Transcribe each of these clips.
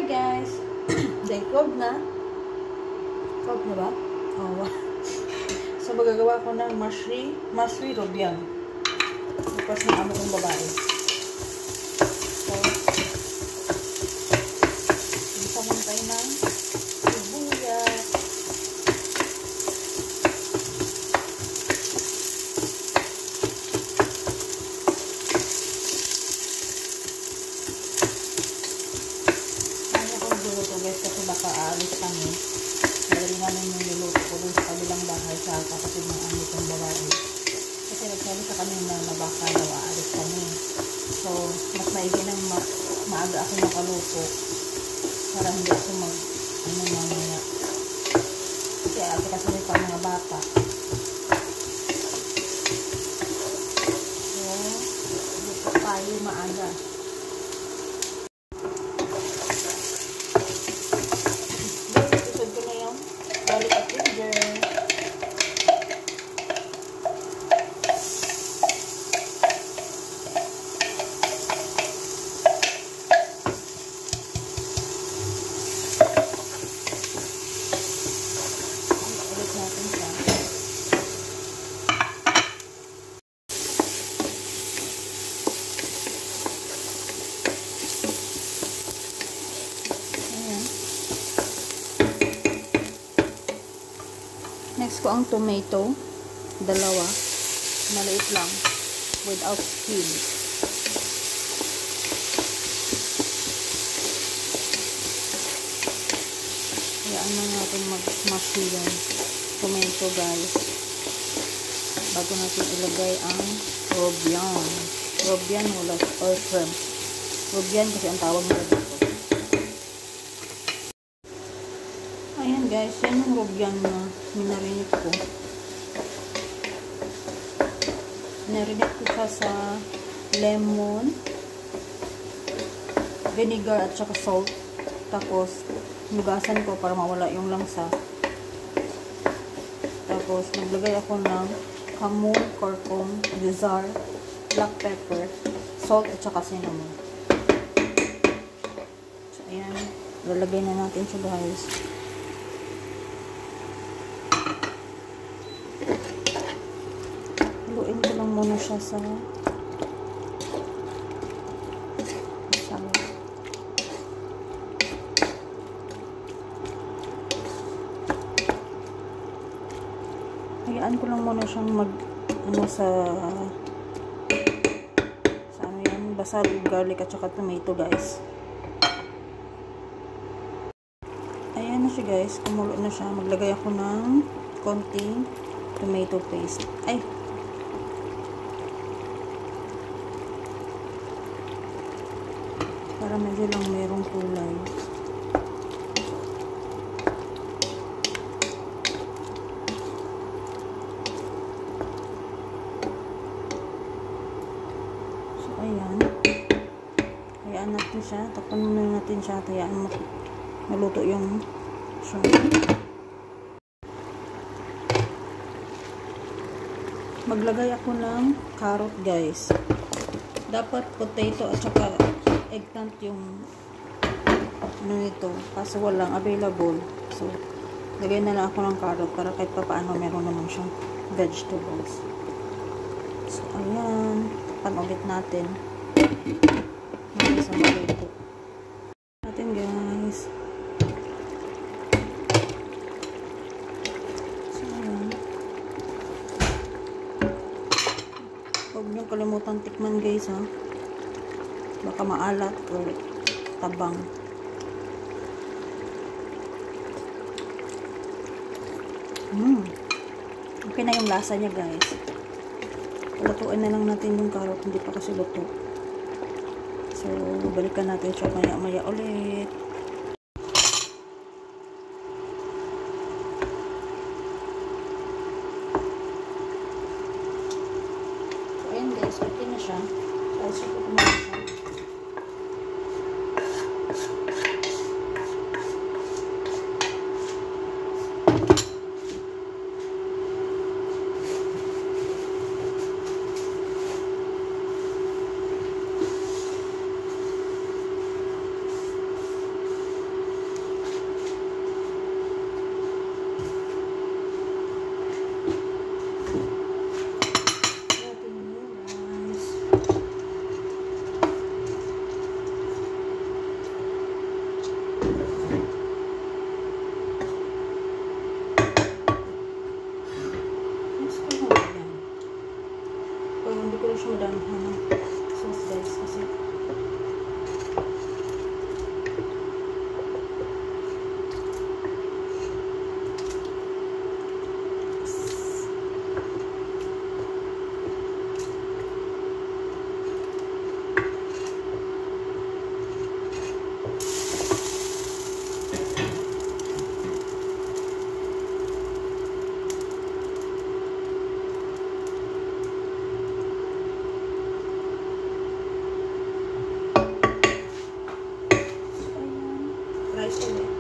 Hi guys! Day 12 na. 12 na ba? Oh, so magagawa ko ng masri robian. Tapos ng amo kong babae. So, isa mong tayo ng sibuyas. Kasi baka aalis kami. Dahil namin yung niluto ko dun sa kabilang bahay sa kapatid ng amin kong babae. Kasi nagsabi sa kami na baka daw aalis kami. So, mas maigi nang maaga ako nakaluto para hindi ako mamaya. Kasi ate kasi may pa mga bata. So, luto tayo maaga. Garlic at ginger. Ulit natin siya. Ayan. Next ko ang tomato, dalawa, maliit lang, without skin. Hayaan na natin mag-smash yan, tomato guys, bago natin ilagay ang robian. Robian or shrimp. Robian kasi ang tawag nila dito. Ayan guys, yan yung robian na minarinate ko. Minarinate ko siya sa lemon, vinegar at saka salt. Tapos, nugasan ko para mawala yung langsa. Tapos, naglagay ako ng kamon, curcum, bizarre, black pepper, salt at saka cinnamon. So, ayan. Lalagay na natin siya guys. Haluin ko lang muna siya sa masala. Hayaan ko lang muna siyang sa ano yan, basal, garlic at saka tomato guys. Ayan na siya guys, kumulo na siya. Maglagay ako ng konting tomato paste. Ay! Para medyo lang mayroong kulay. So, ayan. Hayaan natin siya. Takpan muna natin siya. Hayaan maluto yung shrimp. Maglagay ako ng carrot guys. Dapat potato at saka eggplant yung ano nito, kaso walang available. So, lagay na lang ako ng carrot para kahit pa paano meron naman siyang vegetables. So, ayan. Takpan ulit natin. Sa malito. Natin guys. So, ayan. Huwag niyong kalimutan tikman guys ha. Baka maalat o tabang. Okay na yung lasa niya guys. Lutuin na lang natin yung carrot, hindi pa kasi luto. So, balikan natin siya maya-maya ulit. So, ayan guys, okay na siya. So, isipot mo na siya. guys ulit.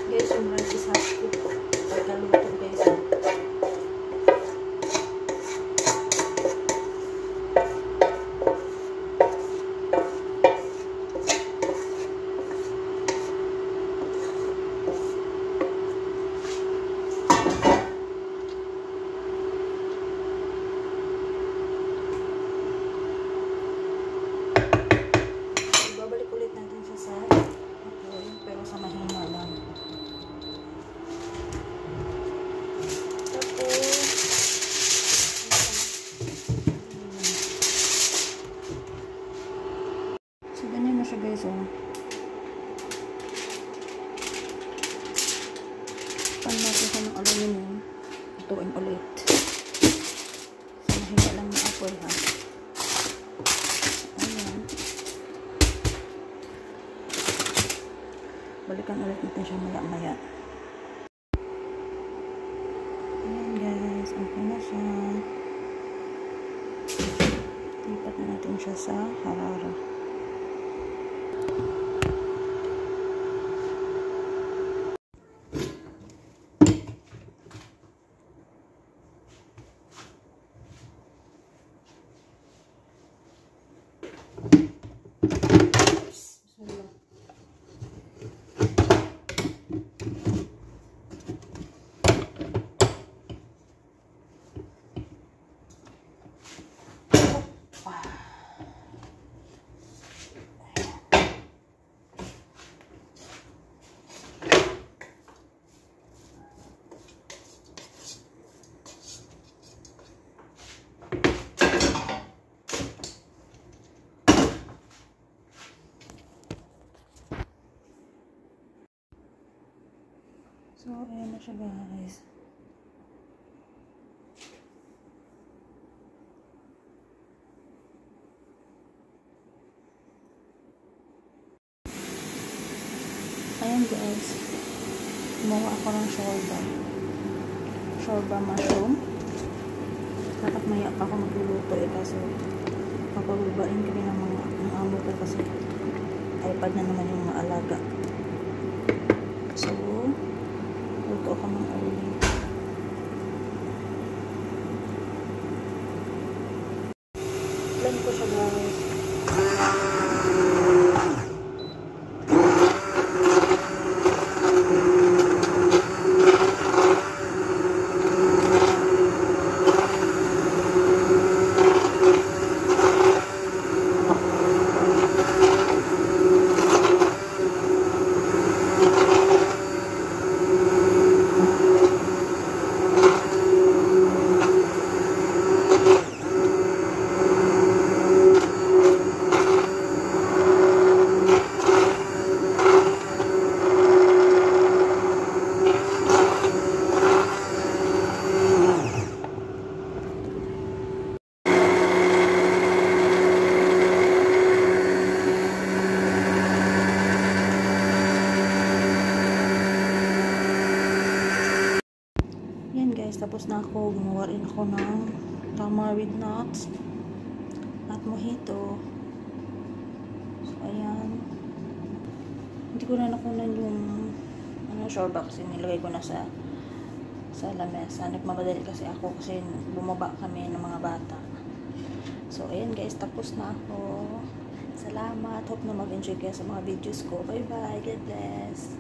Guys, yung rice is half cooked. Pagkaluto guys. Babalik ulit natin siya sa apoy, pero sa mahina lang. So, ganyan na siya guys, oh. Pan natin siya ng aluminum. Ituin ulit. So, mahina lang ng apoy, ha. Ayan. Balikan ulit natin siya maya-maya. Ayan guys, okay na siya. Lipat na natin siya sa harara. So, ayan na siya guys. Ayan guys. Gumawa ako ng shorba. Shorba mushroom. Dapat maya pa ako magluluto eh kasi papababain kami ng mga amo ko kasi iPad na naman yung mga alaga. So, luto ako ng uling. Blend ko siya guys. Yan guys, tapos na ako. Gumawa rin ako ng tamarind nuts at mojito. So, ayan. Hindi ko na nakunan yung shorba kasi nilagay ko na sa lamesa. Nagmamadali kasi ako kasi bumaba kami ng mga bata. So, ayan guys, tapos na ako. Salamat. Hope na mag-enjoy kayo sa mga videos ko. Bye-bye. God bless.